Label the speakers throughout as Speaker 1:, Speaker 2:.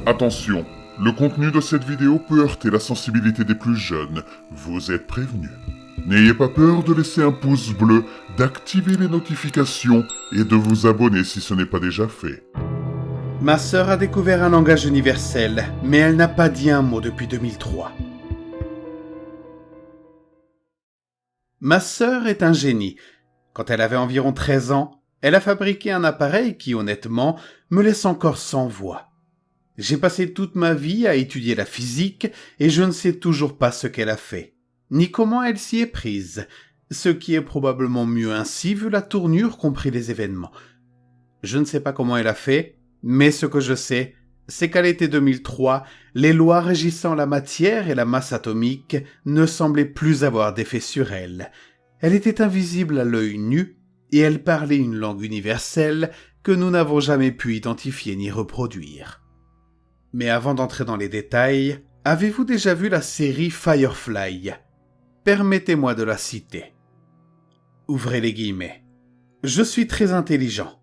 Speaker 1: Attention, le contenu de cette vidéo peut heurter la sensibilité des plus jeunes. Vous êtes prévenus. N'ayez pas peur de laisser un pouce bleu, d'activer les notifications et de vous abonner si ce n'est pas déjà fait.
Speaker 2: Ma sœur a découvert un langage universel, mais elle n'a pas dit un mot depuis 2003. Ma sœur est un génie. Quand elle avait environ 13 ans, elle a fabriqué un appareil qui, honnêtement, me laisse encore sans voix. J'ai passé toute ma vie à étudier la physique et je ne sais toujours pas ce qu'elle a fait, ni comment elle s'y est prise, ce qui est probablement mieux ainsi vu la tournure qu'ont pris les événements. Je ne sais pas comment elle a fait, mais ce que je sais, c'est qu'à l'été 2003, les lois régissant la matière et la masse atomique ne semblaient plus avoir d'effet sur elle. Elle était invisible à l'œil nu et elle parlait une langue universelle que nous n'avons jamais pu identifier ni reproduire. Mais avant d'entrer dans les détails, avez-vous déjà vu la série Firefly ? Permettez-moi de la citer. Ouvrez les guillemets. Je suis très intelligent.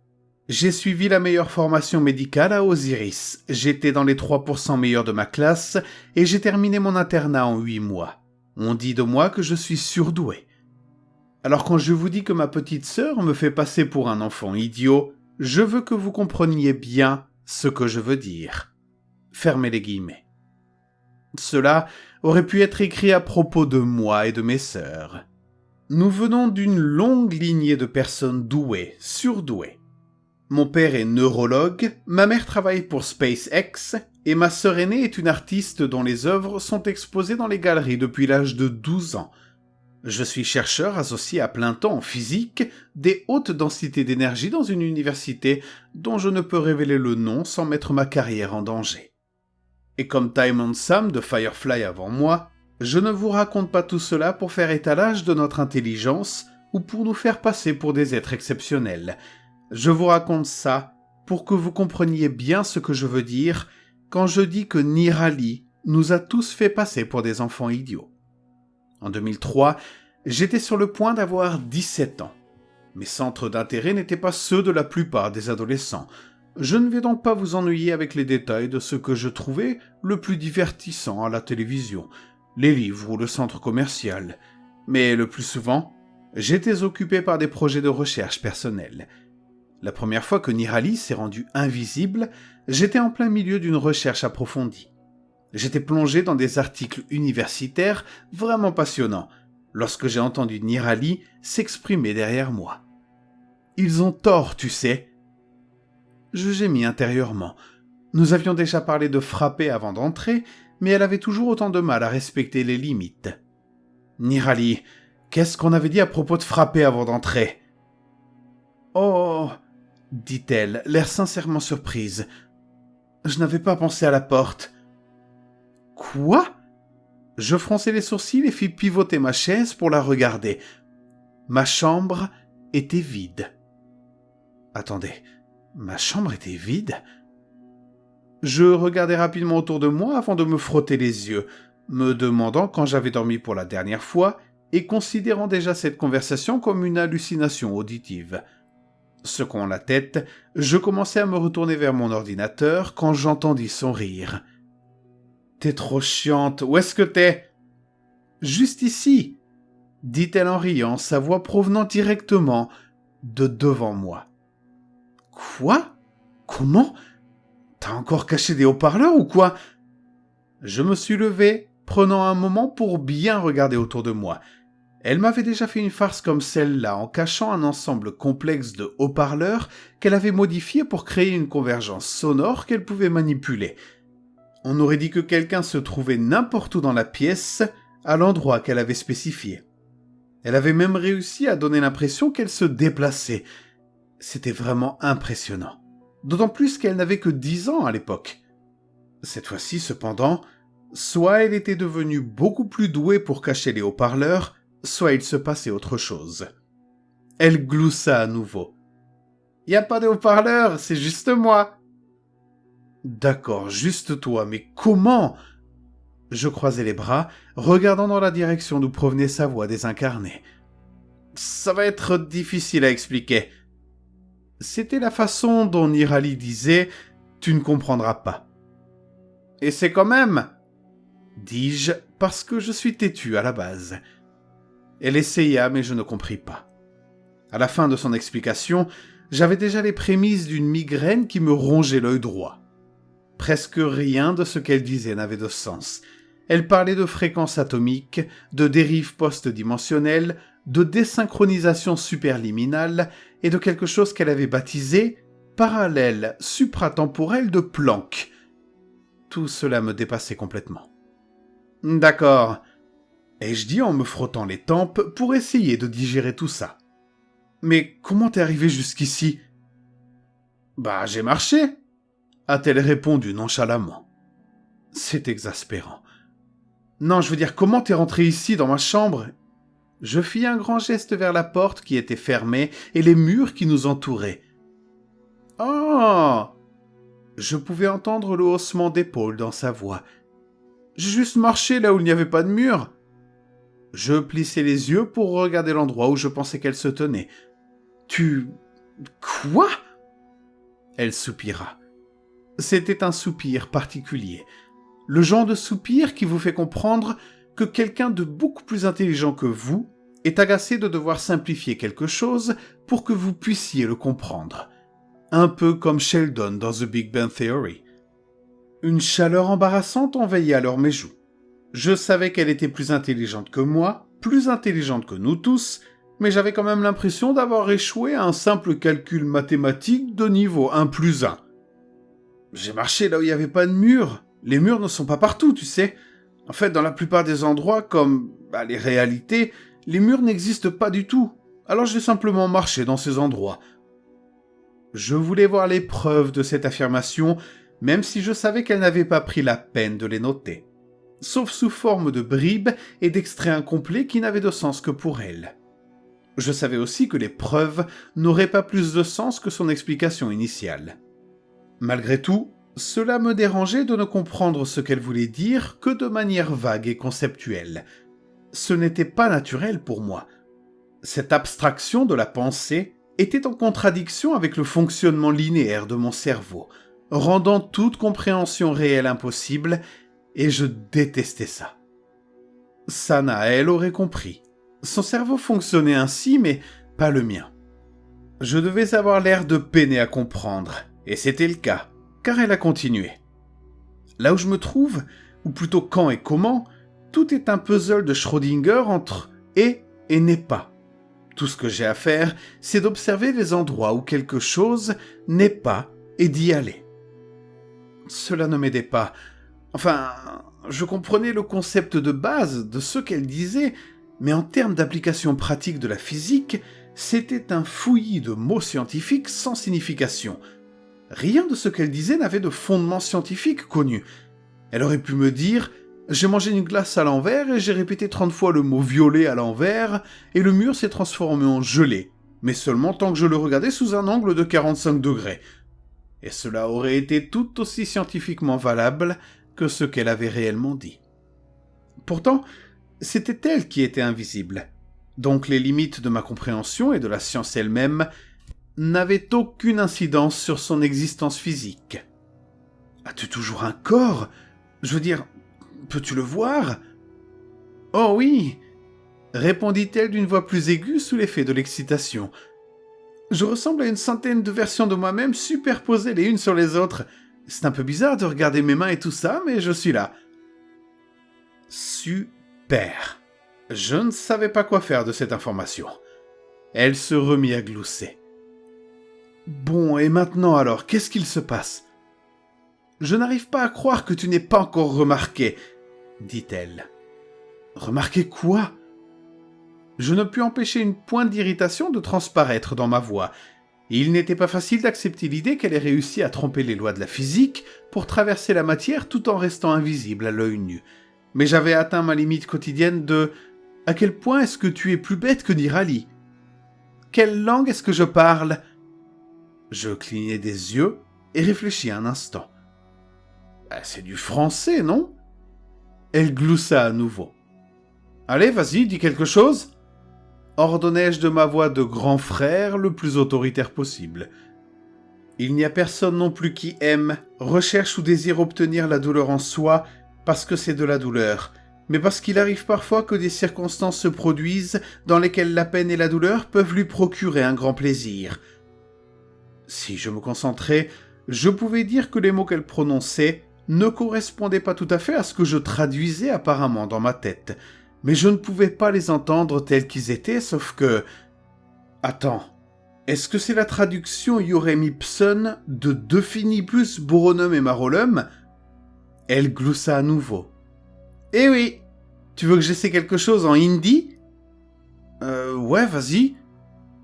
Speaker 2: J'ai suivi la meilleure formation médicale à Osiris. J'étais dans les 3% meilleurs de ma classe et j'ai terminé mon internat en 8 mois. On dit de moi que je suis surdoué. Alors quand je vous dis que ma petite sœur me fait passer pour un enfant idiot, je veux que vous compreniez bien ce que je veux dire. Fermez les guillemets. Cela aurait pu être écrit à propos de moi et de mes sœurs. Nous venons d'une longue lignée de personnes douées, surdouées. Mon père est neurologue, ma mère travaille pour SpaceX et ma sœur aînée est une artiste dont les œuvres sont exposées dans les galeries depuis l'âge de 12 ans. Je suis chercheur associé à plein temps en physique des hautes densités d'énergie dans une université dont je ne peux révéler le nom sans mettre ma carrière en danger. Et comme Time Sam de Firefly avant moi, je ne vous raconte pas tout cela pour faire étalage de notre intelligence ou pour nous faire passer pour des êtres exceptionnels. Je vous raconte ça pour que vous compreniez bien ce que je veux dire quand je dis que Nirali nous a tous fait passer pour des enfants idiots. En 2003, j'étais sur le point d'avoir 17 ans. Mes centres d'intérêt n'étaient pas ceux de la plupart des adolescents. Je ne vais donc pas vous ennuyer avec les détails de ce que je trouvais le plus divertissant à la télévision, les livres ou le centre commercial. Mais le plus souvent, j'étais occupé par des projets de recherche personnels. La première fois que Nirali s'est rendu invisible, j'étais en plein milieu d'une recherche approfondie. J'étais plongé dans des articles universitaires vraiment passionnants lorsque j'ai entendu Nirali s'exprimer derrière moi. Ils ont tort, tu sais. Je gémis intérieurement. Nous avions déjà parlé de frapper avant d'entrer, mais elle avait toujours autant de mal à respecter les limites. Nirali, qu'est-ce qu'on avait dit à propos de frapper avant d'entrer ? Oh, dit-elle, l'air sincèrement surprise. Je n'avais pas pensé à la porte. Quoi ? Je fronçai les sourcils et fis pivoter ma chaise pour la regarder. Ma chambre était vide. Attendez, ma chambre était vide ? Je regardai rapidement autour de moi avant de me frotter les yeux, me demandant quand j'avais dormi pour la dernière fois et considérant déjà cette conversation comme une hallucination auditive. Secouant la tête, je commençai à me retourner vers mon ordinateur quand j'entendis son rire. « T'es trop chiante, où est-ce que t'es ?»« Juste ici !» dit-elle en riant, sa voix provenant directement de devant moi. « Quoi ? Comment ? T'as encore caché des haut-parleurs ou quoi ?» Je me suis levé, prenant un moment pour bien regarder autour de moi. Elle m'avait déjà fait une farce comme celle-là en cachant un ensemble complexe de haut-parleurs qu'elle avait modifié pour créer une convergence sonore qu'elle pouvait manipuler. On aurait dit que quelqu'un se trouvait n'importe où dans la pièce, à l'endroit qu'elle avait spécifié. Elle avait même réussi à donner l'impression qu'elle se déplaçait. C'était vraiment impressionnant. D'autant plus qu'elle n'avait que 10 ans à l'époque. Cette fois-ci, cependant, soit elle était devenue beaucoup plus douée pour cacher les haut-parleurs, soit il se passait autre chose. Elle gloussa à nouveau. « Y a pas de haut-parleurs, c'est juste moi !» « D'accord, juste toi, mais comment ?» Je croisai les bras, regardant dans la direction d'où provenait sa voix désincarnée. « Ça va être difficile à expliquer. » C'était la façon dont Nirali disait « Tu ne comprendras pas. » Et c'est quand même, dis-je, parce que je suis têtu à la base. Elle essaya, mais je ne compris pas. À la fin de son explication, j'avais déjà les prémices d'une migraine qui me rongeait l'œil droit. Presque rien de ce qu'elle disait n'avait de sens. Elle parlait de fréquences atomiques, de dérives post-dimensionnelles, de désynchronisation superliminale et de quelque chose qu'elle avait baptisé parallèle supratemporel de Planck. Tout cela me dépassait complètement. « D'accord », ai-je dit en me frottant les tempes pour essayer de digérer tout ça. « Mais comment t'es arrivé jusqu'ici ?»« Bah, j'ai marché », a-t-elle répondu nonchalamment. C'est exaspérant. « Non, je veux dire, comment t'es rentré ici dans ma chambre ?» Je fis un grand geste vers la porte qui était fermée et les murs qui nous entouraient. « Oh !» Je pouvais entendre le haussement d'épaules dans sa voix. « J'ai juste marché là où il n'y avait pas de mur. » Je plissai les yeux pour regarder l'endroit où je pensais qu'elle se tenait. « Tu... quoi ?» Elle soupira. C'était un soupir particulier. Le genre de soupir qui vous fait comprendre que quelqu'un de beaucoup plus intelligent que vous est agacé de devoir simplifier quelque chose pour que vous puissiez le comprendre. Un peu comme Sheldon dans The Big Bang Theory. Une chaleur embarrassante envahit alors mes joues. Je savais qu'elle était plus intelligente que moi, plus intelligente que nous tous, mais j'avais quand même l'impression d'avoir échoué à un simple calcul mathématique de niveau 1 plus 1. J'ai marché là où il n'y avait pas de mur. Les murs ne sont pas partout, tu sais. En fait, dans la plupart des endroits, comme les réalités, les murs n'existent pas du tout. Alors j'ai simplement marché dans ces endroits. Je voulais voir les preuves de cette affirmation, même si je savais qu'elle n'avait pas pris la peine de les noter. Sauf sous forme de bribes et d'extraits incomplets qui n'avaient de sens que pour elle. Je savais aussi que les preuves n'auraient pas plus de sens que son explication initiale. Malgré tout, cela me dérangeait de ne comprendre ce qu'elle voulait dire que de manière vague et conceptuelle. Ce n'était pas naturel pour moi. Cette abstraction de la pensée était en contradiction avec le fonctionnement linéaire de mon cerveau, rendant toute compréhension réelle impossible, et je détestais ça. Sana, elle, aurait compris. Son cerveau fonctionnait ainsi, mais pas le mien. Je devais avoir l'air de peiner à comprendre, et c'était le cas, car elle a continué. Là où je me trouve, ou plutôt quand et comment, tout est un puzzle de Schrödinger entre et n'est pas. Tout ce que j'ai à faire, c'est d'observer les endroits où quelque chose n'est pas et d'y aller. Cela ne m'aidait pas. Enfin, je comprenais le concept de base de ce qu'elle disait, mais en termes d'application pratique de la physique, c'était un fouillis de mots scientifiques sans signification. Rien de ce qu'elle disait n'avait de fondement scientifique connu. Elle aurait pu me dire « J'ai mangé une glace à l'envers et j'ai répété 30 fois le mot violet à l'envers et le mur s'est transformé en gelée, mais seulement tant que je le regardais sous un angle de 45 degrés. » Et cela aurait été tout aussi scientifiquement valable que ce qu'elle avait réellement dit. Pourtant, c'était elle qui était invisible. Donc les limites de ma compréhension et de la science elle-même n'avaient aucune incidence sur son existence physique. « As-tu toujours un corps ? Je veux dire, peux-tu le voir ?»« Oh oui !» répondit-elle d'une voix plus aiguë sous l'effet de l'excitation. « Je ressemble à une centaine de versions de moi-même superposées les unes sur les autres. C'est un peu bizarre de regarder mes mains et tout ça, mais je suis là. » Super. Je ne savais pas quoi faire de cette information. Elle se remit à glousser. « Bon, et maintenant alors, qu'est-ce qu'il se passe ? » « Je n'arrive pas à croire que tu n'aies pas encore remarqué, » dit-elle. « Remarqué quoi ?» Je ne pus empêcher une pointe d'irritation de transparaître dans ma voix. Il n'était pas facile d'accepter l'idée qu'elle ait réussi à tromper les lois de la physique pour traverser la matière tout en restant invisible à l'œil nu. Mais j'avais atteint ma limite quotidienne de « À quel point est-ce que tu es plus bête que Nirali ? Quelle langue est-ce que je parle ?» Je clignai des yeux et réfléchis un instant. « C'est du français, non ?» Elle gloussa à nouveau. « Allez, vas-y, dis quelque chose !» ordonnai-je de ma voix de grand frère le plus autoritaire possible. Il n'y a personne non plus qui aime, recherche ou désire obtenir la douleur en soi parce que c'est de la douleur, mais parce qu'il arrive parfois que des circonstances se produisent dans lesquelles la peine et la douleur peuvent lui procurer un grand plaisir. Si je me concentrais, je pouvais dire que les mots qu'elle prononçait ne correspondaient pas tout à fait à ce que je traduisais apparemment dans ma tête, mais je ne pouvais pas les entendre tels qu'ils étaient, sauf que... Attends, est-ce que c'est la traduction Iorem Ipsum de Definibus Boronum et Marolum ? Elle gloussa à nouveau. Eh oui, tu veux que j'essaie quelque chose en hindi ? Ouais, vas-y,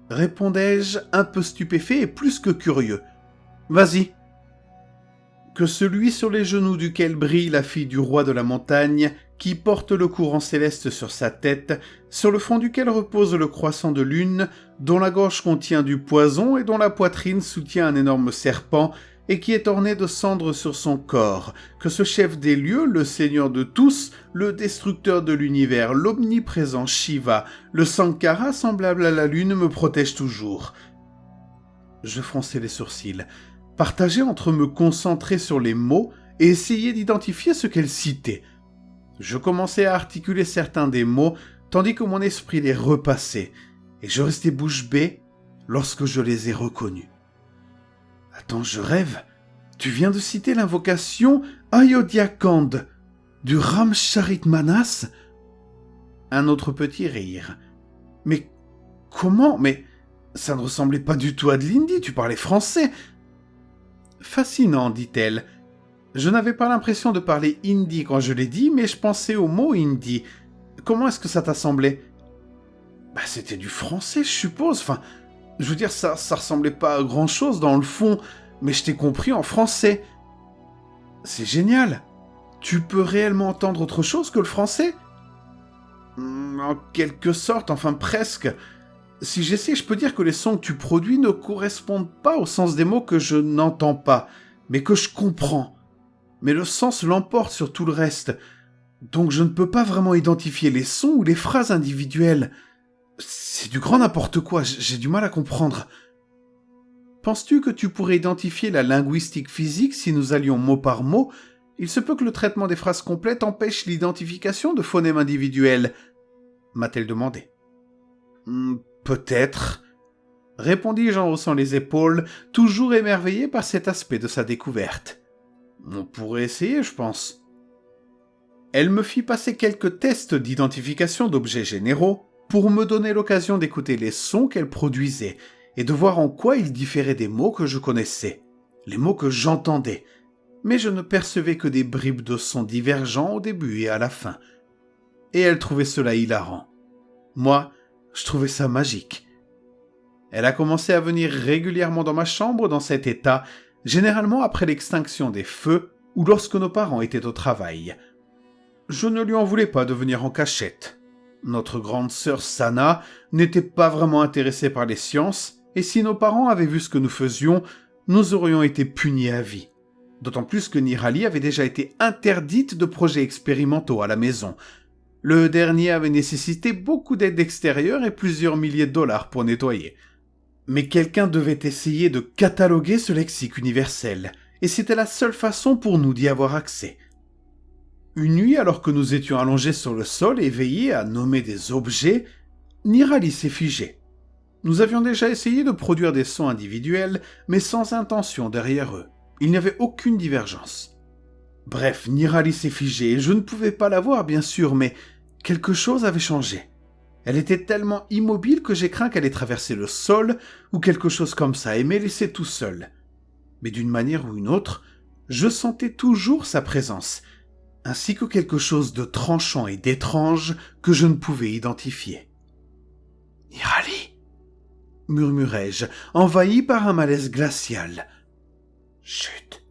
Speaker 2: répondais-je, un peu stupéfait et plus que curieux. Vas-y. Que celui sur les genoux duquel brille la fille du roi de la montagne, qui porte le courant céleste sur sa tête, sur le fond duquel repose le croissant de lune, dont la gorge contient du poison et dont la poitrine soutient un énorme serpent, et qui est orné de cendres sur son corps, que ce chef des lieux, le seigneur de tous, le destructeur de l'univers, l'omniprésent Shiva, le Sankara semblable à la lune me protège toujours. Je fronçai les sourcils, partagé entre me concentrer sur les mots et essayer d'identifier ce qu'elle citait. Je commençais à articuler certains des mots, tandis que mon esprit les repassait, et je restais bouche bée lorsque je les ai reconnus. Attends, je rêve. Tu viens de citer l'invocation Ayodhya Kand du Ramcharitmanas ? Un autre petit rire. Mais comment ? Mais ça ne ressemblait pas du tout à de l'hindi, tu parlais français. Fascinant, dit-elle. Je n'avais pas l'impression de parler hindi quand je l'ai dit, mais je pensais au mot hindi. Comment est-ce que ça t'a semblé ? C'était du français, je suppose. Enfin, je veux dire, ça ressemblait pas à grand-chose dans le fond, mais je t'ai compris en français. C'est génial. Tu peux réellement entendre autre chose que le français ? En quelque sorte, enfin presque. Si j'essaie, je peux dire que les sons que tu produis ne correspondent pas au sens des mots que je n'entends pas, mais que je comprends. Mais le sens l'emporte sur tout le reste. Donc je ne peux pas vraiment identifier les sons ou les phrases individuelles. C'est du grand n'importe quoi, j'ai du mal à comprendre. Penses-tu que tu pourrais identifier la linguistique physique si nous allions mot par mot ? Il se peut que le traitement des phrases complètes empêche l'identification de phonèmes individuels, m'a-t-elle demandé. Peut-être, répondis-je en haussant les épaules, toujours émerveillé par cet aspect de sa découverte. On pourrait essayer, je pense. Elle me fit passer quelques tests d'identification d'objets généraux pour me donner l'occasion d'écouter les sons qu'elle produisait et de voir en quoi ils différaient des mots que je connaissais, les mots que j'entendais, mais je ne percevais que des bribes de sons divergents au début et à la fin. Et elle trouvait cela hilarant. Moi, je trouvais ça magique. Elle a commencé à venir régulièrement dans ma chambre dans cet état, généralement après l'extinction des feux ou lorsque nos parents étaient au travail. Je ne lui en voulais pas de venir en cachette. Notre grande sœur Sana n'était pas vraiment intéressée par les sciences, et si nos parents avaient vu ce que nous faisions, nous aurions été punis à vie. D'autant plus que Nirali avait déjà été interdite de projets expérimentaux à la maison. Le dernier avait nécessité beaucoup d'aide extérieure et plusieurs milliers de dollars pour nettoyer. Mais quelqu'un devait essayer de cataloguer ce lexique universel, et c'était la seule façon pour nous d'y avoir accès. Une nuit, alors que nous étions allongés sur le sol éveillés à nommer des objets, Nirali s'est figé. Nous avions déjà essayé de produire des sons individuels, mais sans intention derrière eux. Il n'y avait aucune divergence. Bref, Nirali s'est figée, et je ne pouvais pas la voir, bien sûr, mais quelque chose avait changé. Elle était tellement immobile que j'ai craint qu'elle ait traversé le sol, ou quelque chose comme ça, et m'ait laissé tout seul. Mais d'une manière ou une autre, je sentais toujours sa présence, ainsi que quelque chose de tranchant et d'étrange que je ne pouvais identifier. « Nirali !» murmurai-je, envahi par un malaise glacial. « Chut !»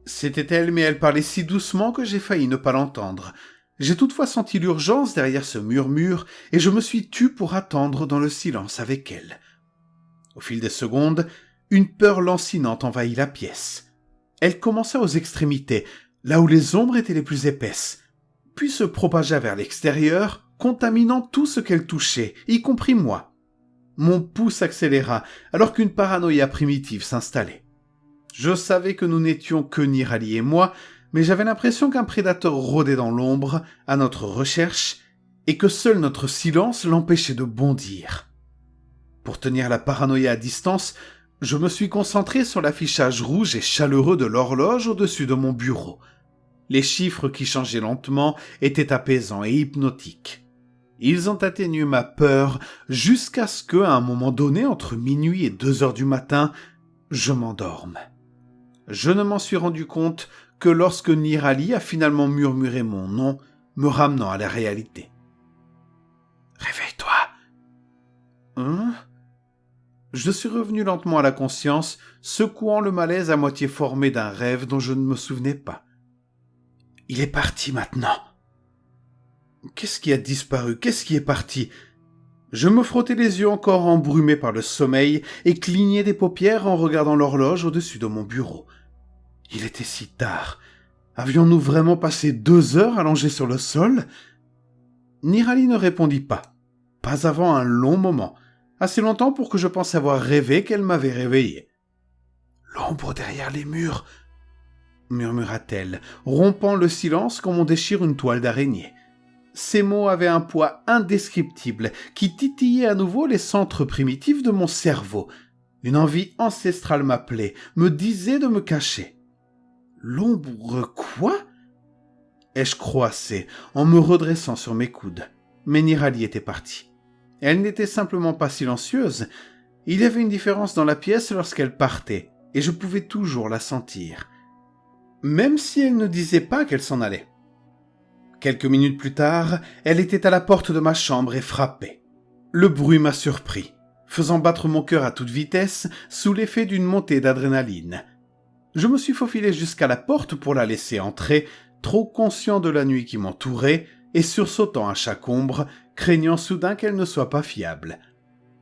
Speaker 2: C'était elle, mais elle parlait si doucement que j'ai failli ne pas l'entendre. J'ai toutefois senti l'urgence derrière ce murmure, et je me suis tu pour attendre dans le silence avec elle. Au fil des secondes, une peur lancinante envahit la pièce. Elle commença aux extrémités, là où les ombres étaient les plus épaisses, puis se propagea vers l'extérieur, contaminant tout ce qu'elle touchait, y compris moi. Mon pouls s'accéléra, alors qu'une paranoïa primitive s'installait. Je savais que nous n'étions que Nirali et moi, mais j'avais l'impression qu'un prédateur rôdait dans l'ombre, à notre recherche, et que seul notre silence l'empêchait de bondir. Pour tenir la paranoïa à distance, je me suis concentré sur l'affichage rouge et chaleureux de l'horloge au-dessus de mon bureau. Les chiffres qui changeaient lentement étaient apaisants et hypnotiques. Ils ont atténué ma peur jusqu'à ce que, à un moment donné, entre minuit et 2 heures du matin, je m'endorme. Je ne m'en suis rendu compte que lorsque Nirali a finalement murmuré mon nom, me ramenant à la réalité. « Réveille-toi !» Hein ? Je suis revenu lentement à la conscience, secouant le malaise à moitié formé d'un rêve dont je ne me souvenais pas. Il est parti maintenant. Qu'est-ce qui a disparu ? Qu'est-ce qui est parti ? Je me frottais les yeux encore embrumés par le sommeil et clignais des paupières en regardant l'horloge au-dessus de mon bureau. Il était si tard. Avions-nous vraiment passé 2 heures allongés sur le sol ? Nirali ne répondit pas. Pas avant un long moment. Assez longtemps pour que je pense avoir rêvé qu'elle m'avait réveillé. « L'ombre derrière les murs !» murmura-t-elle, rompant le silence comme on déchire une toile d'araignée. Ces mots avaient un poids indescriptible qui titillait à nouveau les centres primitifs de mon cerveau. Une envie ancestrale m'appelait, me disait de me cacher. « L'ombre quoi ?» ai-je croassé en me redressant sur mes coudes. Mais Nirali était partie. Elle n'était simplement pas silencieuse. Il y avait une différence dans la pièce lorsqu'elle partait, et je pouvais toujours la sentir. Même si elle ne disait pas qu'elle s'en allait. Quelques minutes plus tard, elle était à la porte de ma chambre et frappait. Le bruit m'a surpris, faisant battre mon cœur à toute vitesse sous l'effet d'une montée d'adrénaline. Je me suis faufilé jusqu'à la porte pour la laisser entrer, trop conscient de la nuit qui m'entourait et sursautant à chaque ombre, craignant soudain qu'elle ne soit pas fiable.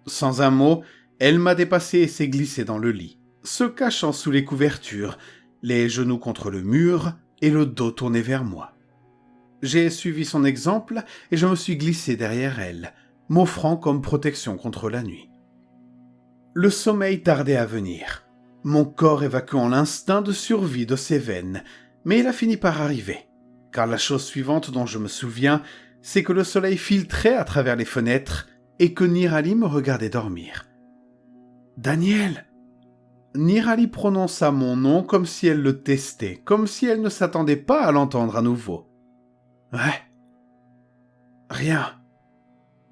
Speaker 2: Sans un mot, elle m'a dépassé et s'est glissée dans le lit, se cachant sous les couvertures, les genoux contre le mur et le dos tourné vers moi. J'ai suivi son exemple et je me suis glissé derrière elle, m'offrant comme protection contre la nuit. Le sommeil tardait à venir, mon corps évacuant l'instinct de survie de ses veines, mais il a fini par arriver, car la chose suivante dont je me souviens, c'est que le soleil filtrait à travers les fenêtres et que Nirali me regardait dormir. « Daniel !» Nirali prononça mon nom comme si elle le testait, comme si elle ne s'attendait pas à l'entendre à nouveau. « Ouais. Rien. »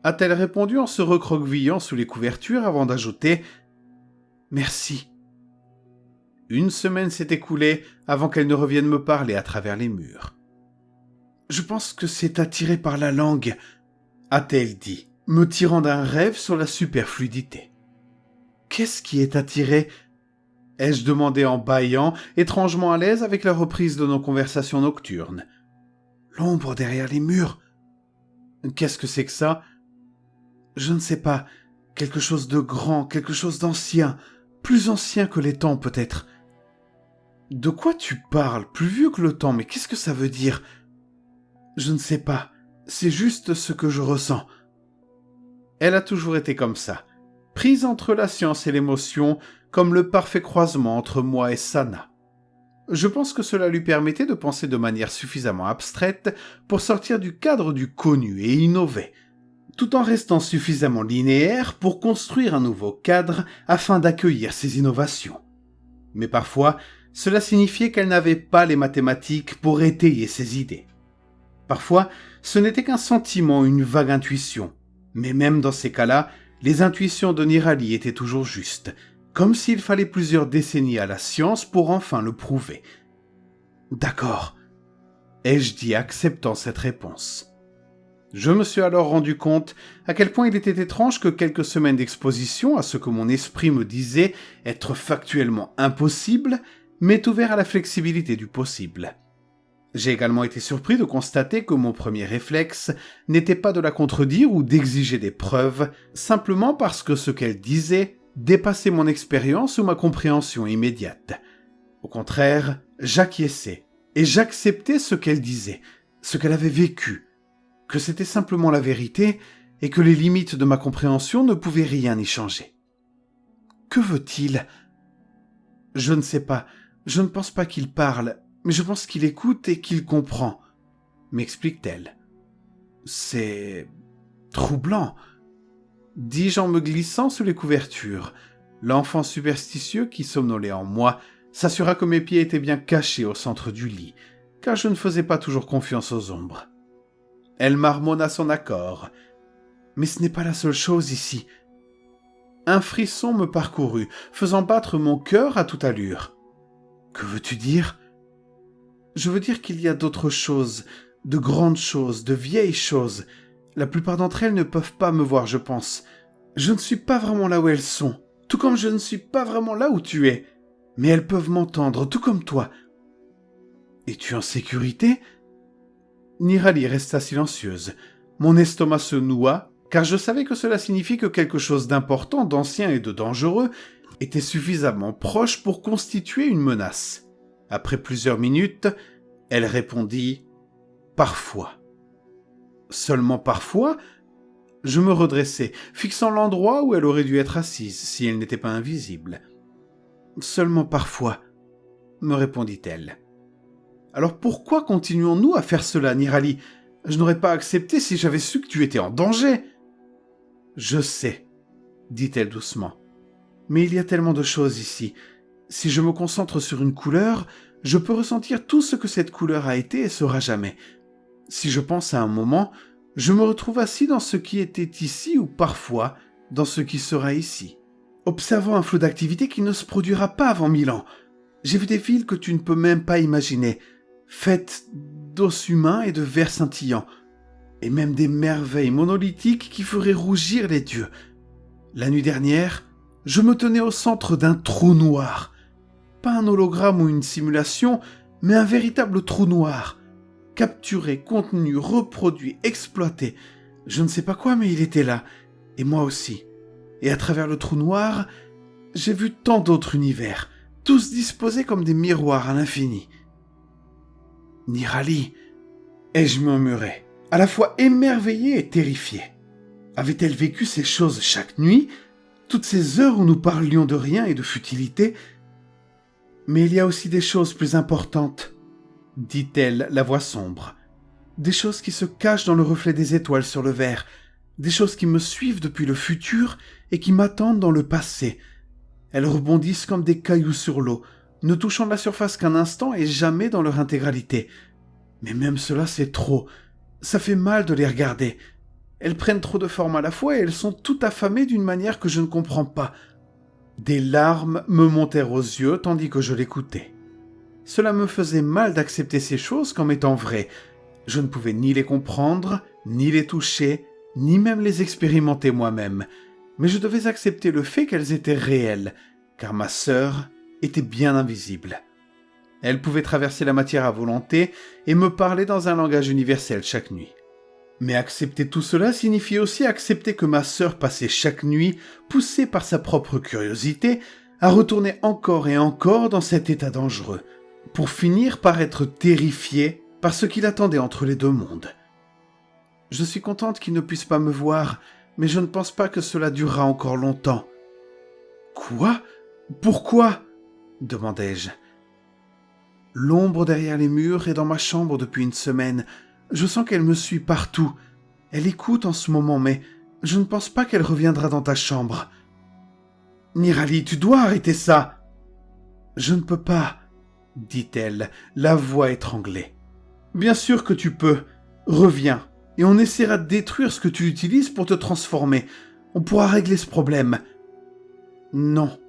Speaker 2: a-t-elle répondu en se recroquevillant sous les couvertures avant d'ajouter « Merci. » Une semaine s'est écoulée avant qu'elle ne revienne me parler à travers les murs. « Je pense que c'est attiré par la langue, » a-t-elle dit, me tirant d'un rêve sur la superfluidité. « Qu'est-ce qui est attiré ?» ai-je demandé en bâillant, étrangement à l'aise avec la reprise de nos conversations nocturnes. « L'ombre derrière les murs. Qu'est-ce que c'est que ça ? Je ne sais pas. Quelque chose de grand, quelque chose d'ancien, plus ancien que les temps peut-être. » De quoi tu parles ? Plus vieux que le temps, mais qu'est-ce que ça veut dire ? Je ne sais pas. C'est juste ce que je ressens. Elle a toujours été comme ça, prise entre la science et l'émotion, comme le parfait croisement entre moi et Sana. Je pense que cela lui permettait de penser de manière suffisamment abstraite pour sortir du cadre du connu et innover, tout en restant suffisamment linéaire pour construire un nouveau cadre afin d'accueillir ces innovations. Mais parfois, cela signifiait qu'elle n'avait pas les mathématiques pour étayer ses idées. Parfois, ce n'était qu'un sentiment, une vague intuition. Mais même dans ces cas-là, les intuitions de Nirali étaient toujours justes, comme s'il fallait plusieurs décennies à la science pour enfin le prouver. « D'accord », ai-je dit, acceptant cette réponse. Je me suis alors rendu compte à quel point il était étrange que quelques semaines d'exposition à ce que mon esprit me disait être factuellement impossible m'aient ouvert à la flexibilité du possible. J'ai également été surpris de constater que mon premier réflexe n'était pas de la contredire ou d'exiger des preuves, simplement parce que ce qu'elle disait dépassait mon expérience ou ma compréhension immédiate. Au contraire, j'acquiesçais et j'acceptais ce qu'elle disait, ce qu'elle avait vécu, que c'était simplement la vérité et que les limites de ma compréhension ne pouvaient rien y changer. Que veut-il ? Je ne sais pas. Je ne pense pas qu'il parle, mais je pense qu'il écoute et qu'il comprend, m'explique-t-elle. C'est troublant, dis-je en me glissant sous les couvertures. L'enfant superstitieux qui somnolait en moi s'assura que mes pieds étaient bien cachés au centre du lit, car je ne faisais pas toujours confiance aux ombres. Elle marmonna son accord. Mais ce n'est pas la seule chose ici. Un frisson me parcourut, faisant battre mon cœur à toute allure. Que veux-tu dire ? Je veux dire qu'il y a d'autres choses, de grandes choses, de vieilles choses. La plupart d'entre elles ne peuvent pas me voir, je pense. Je ne suis pas vraiment là où elles sont, tout comme je ne suis pas vraiment là où tu es. Mais elles peuvent m'entendre, tout comme toi. Es-tu en sécurité ? Nirali resta silencieuse. Mon estomac se noua, car je savais que cela signifie que quelque chose d'important, d'ancien et de dangereux était suffisamment proche pour constituer une menace. Après plusieurs minutes, elle répondit « Parfois ». Seulement parfois, je me redressai, fixant l'endroit où elle aurait dû être assise si elle n'était pas invisible. « Seulement parfois », me répondit-elle. « Alors pourquoi continuons-nous à faire cela, Nirali ? Je n'aurais pas accepté si j'avais su que tu étais en danger. »« Je sais, » dit-elle doucement. « Mais il y a tellement de choses ici. Si je me concentre sur une couleur, je peux ressentir tout ce que cette couleur a été et sera jamais. Si je pense à un moment, je me retrouve assis dans ce qui était ici ou parfois dans ce qui sera ici, observant un flot d'activité qui ne se produira pas avant 1000 ans. J'ai vu des villes que tu ne peux même pas imaginer, faites d'os humains et de verre scintillant, et même des merveilles monolithiques qui feraient rougir les dieux. La nuit dernière, je me tenais au centre d'un trou noir. Pas un hologramme ou une simulation, mais un véritable trou noir. Capturé, contenu, reproduit, exploité. Je ne sais pas quoi, mais il était là. Et moi aussi. Et à travers le trou noir, j'ai vu tant d'autres univers, tous disposés comme des miroirs à l'infini. Nirali, ai-je murmuré, à la fois émerveillé et terrifié. Avait-elle vécu ces choses chaque nuit, toutes ces heures où nous parlions de rien et de futilité ? Mais il y a aussi des choses plus importantes, dit-elle, la voix sombre. Des choses qui se cachent dans le reflet des étoiles sur le verre, des choses qui me suivent depuis le futur et qui m'attendent dans le passé. Elles rebondissent comme des cailloux sur l'eau, ne touchant la surface qu'un instant et jamais dans leur intégralité. Mais même cela, c'est trop. Ça fait mal de les regarder. Elles prennent trop de forme à la fois et elles sont toutes affamées d'une manière que je ne comprends pas. Des larmes me montèrent aux yeux tandis que je l'écoutais. Cela me faisait mal d'accepter ces choses comme étant vraies. Je ne pouvais ni les comprendre, ni les toucher, ni même les expérimenter moi-même. Mais je devais accepter le fait qu'elles étaient réelles, car ma sœur était bien invisible. Elle pouvait traverser la matière à volonté et me parler dans un langage universel chaque nuit. Mais accepter tout cela signifiait aussi accepter que ma sœur passait chaque nuit, poussée par sa propre curiosité, à retourner encore et encore dans cet état dangereux, pour finir par être terrifiée par ce qui l'attendait entre les deux mondes. Je suis contente qu'il ne puisse pas me voir, mais je ne pense pas que cela durera encore longtemps. « Quoi ? Pourquoi ?» demandai-je. « L'ombre derrière les murs est dans ma chambre depuis une semaine. Je sens qu'elle me suit partout. Elle écoute en ce moment, mais je ne pense pas qu'elle reviendra dans ta chambre. »« Nirali, tu dois arrêter ça !»« Je ne peux pas, » dit-elle, la voix étranglée. « Bien sûr que tu peux. Reviens, et on essaiera de détruire ce que tu utilises pour te transformer. On pourra régler ce problème. »« Non, »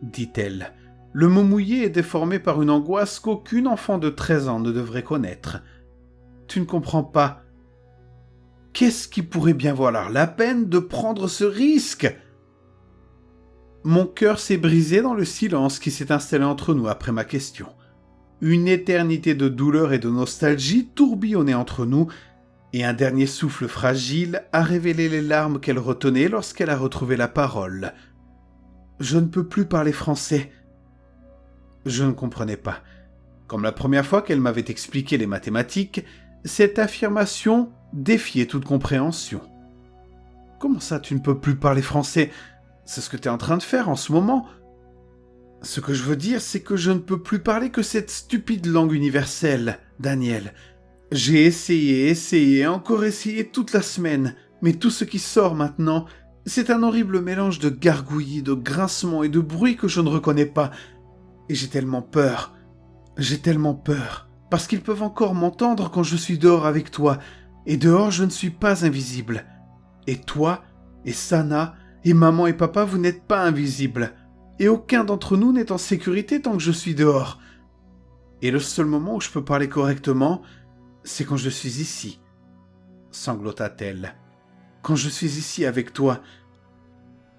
Speaker 2: dit-elle. Le mot mouillé est déformé par une angoisse qu'aucune enfant de 13 ans ne devrait connaître. « Tu ne comprends pas. Qu'est-ce qui pourrait bien valoir la peine de prendre ce risque ?» Mon cœur s'est brisé dans le silence qui s'est installé entre nous après ma question. Une éternité de douleur et de nostalgie tourbillonnait entre nous, et un dernier souffle fragile a révélé les larmes qu'elle retenait lorsqu'elle a retrouvé la parole. « Je ne peux plus parler français. » Je ne comprenais pas. Comme la première fois qu'elle m'avait expliqué les mathématiques, cette affirmation défiait toute compréhension. « Comment ça, tu ne peux plus parler français ? C'est ce que tu es en train de faire en ce moment ?»« Ce que je veux dire, c'est que je ne peux plus parler que cette stupide langue universelle, Daniel. J'ai essayé, encore essayé toute la semaine, mais tout ce qui sort maintenant, c'est un horrible mélange de gargouillis, de grincements et de bruits que je ne reconnais pas. Et j'ai tellement peur, parce qu'ils peuvent encore m'entendre quand je suis dehors avec toi, et dehors je ne suis pas invisible. Et toi, et Sana, et maman et papa, vous n'êtes pas invisibles. Et aucun d'entre nous n'est en sécurité tant que je suis dehors. Et le seul moment où je peux parler correctement, c'est quand je suis ici, sanglota-t-elle. Quand je suis ici avec toi.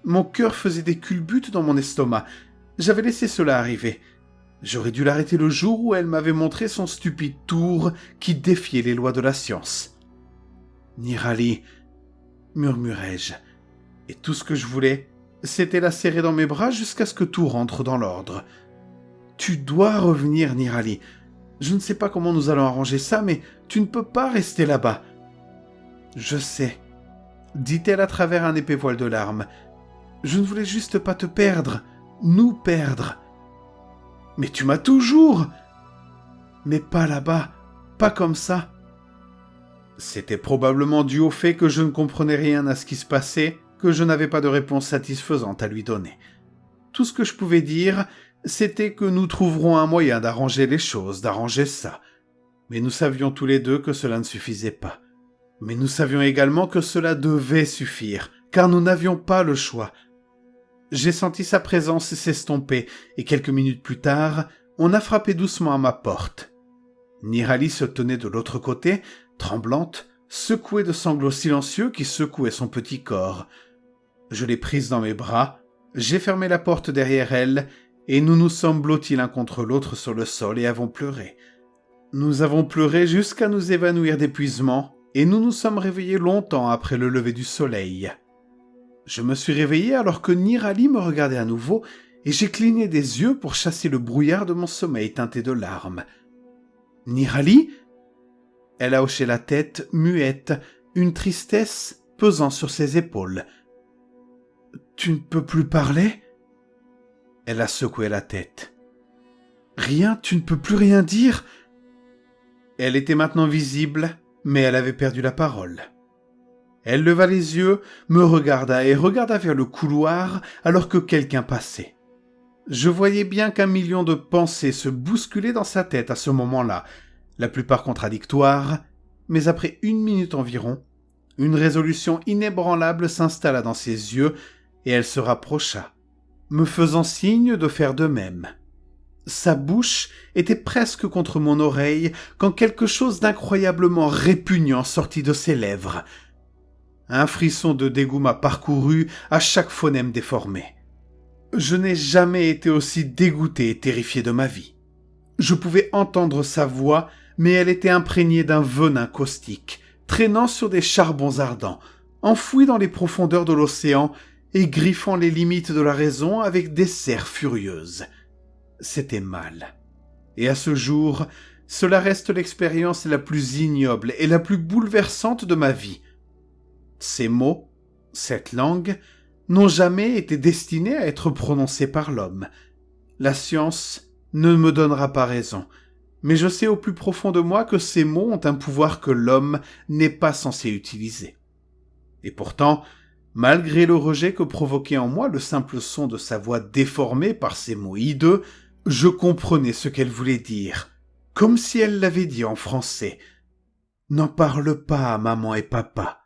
Speaker 2: Mon cœur faisait des culbutes dans mon estomac. J'avais laissé cela arriver. J'aurais dû l'arrêter le jour où elle m'avait montré son stupide tour qui défiait les lois de la science. Nirali, murmurai-je, et tout ce que je voulais, c'était la serrer dans mes bras jusqu'à ce que tout rentre dans l'ordre. Tu dois revenir, Nirali. Je ne sais pas comment nous allons arranger ça, mais tu ne peux pas rester là-bas. Je sais, dit-elle à travers un épais voile de larmes. Je ne voulais juste pas te perdre, nous perdre. Mais tu m'as toujours. Mais pas là-bas, pas comme ça. C'était probablement dû au fait que je ne comprenais rien à ce qui se passait, que je n'avais pas de réponse satisfaisante à lui donner. Tout ce que je pouvais dire, c'était que nous trouverons un moyen d'arranger les choses, d'arranger ça. Mais nous savions tous les deux que cela ne suffisait pas. Mais nous savions également que cela devait suffire, car nous n'avions pas le choix. J'ai senti sa présence s'estomper, et quelques minutes plus tard, on a frappé doucement à ma porte. Nirali se tenait de l'autre côté, tremblante, secouée de sanglots silencieux qui secouaient son petit corps. Je l'ai prise dans mes bras, j'ai fermé la porte derrière elle, et nous nous sommes blottis l'un contre l'autre sur le sol et avons pleuré. Nous avons pleuré jusqu'à nous évanouir d'épuisement, et nous nous sommes réveillés longtemps après le lever du soleil. Je me suis réveillé alors que Nirali me regardait à nouveau, et j'ai cligné des yeux pour chasser le brouillard de mon sommeil teinté de larmes. « Nirali ?» Elle a hoché la tête, muette, une tristesse pesant sur ses épaules. « Tu ne peux plus parler ?» Elle a secoué la tête. « Rien, tu ne peux plus rien dire ?» Elle était maintenant visible, mais elle avait perdu la parole. Elle leva les yeux, me regarda et regarda vers le couloir alors que quelqu'un passait. Je voyais bien qu'un million de pensées se bousculaient dans sa tête à ce moment-là, la plupart contradictoires, mais après 1 minute environ, une résolution inébranlable s'installa dans ses yeux et elle se rapprocha, me faisant signe de faire de même. Sa bouche était presque contre mon oreille quand quelque chose d'incroyablement répugnant sortit de ses lèvres. Un frisson de dégoût m'a parcouru à chaque phonème déformé. Je n'ai jamais été aussi dégoûté et terrifié de ma vie. Je pouvais entendre sa voix, mais elle était imprégnée d'un venin caustique, traînant sur des charbons ardents, enfoui dans les profondeurs de l'océan et griffant les limites de la raison avec des serres furieuses. C'était mal. Et à ce jour, cela reste l'expérience la plus ignoble et la plus bouleversante de ma vie. Ces mots, cette langue, n'ont jamais été destinés à être prononcés par l'homme. La science ne me donnera pas raison, mais je sais au plus profond de moi que ces mots ont un pouvoir que l'homme n'est pas censé utiliser. Et pourtant, malgré le rejet que provoquait en moi le simple son de sa voix déformée par ces mots hideux, je comprenais ce qu'elle voulait dire, comme si elle l'avait dit en français. « N'en parle pas à maman et papa.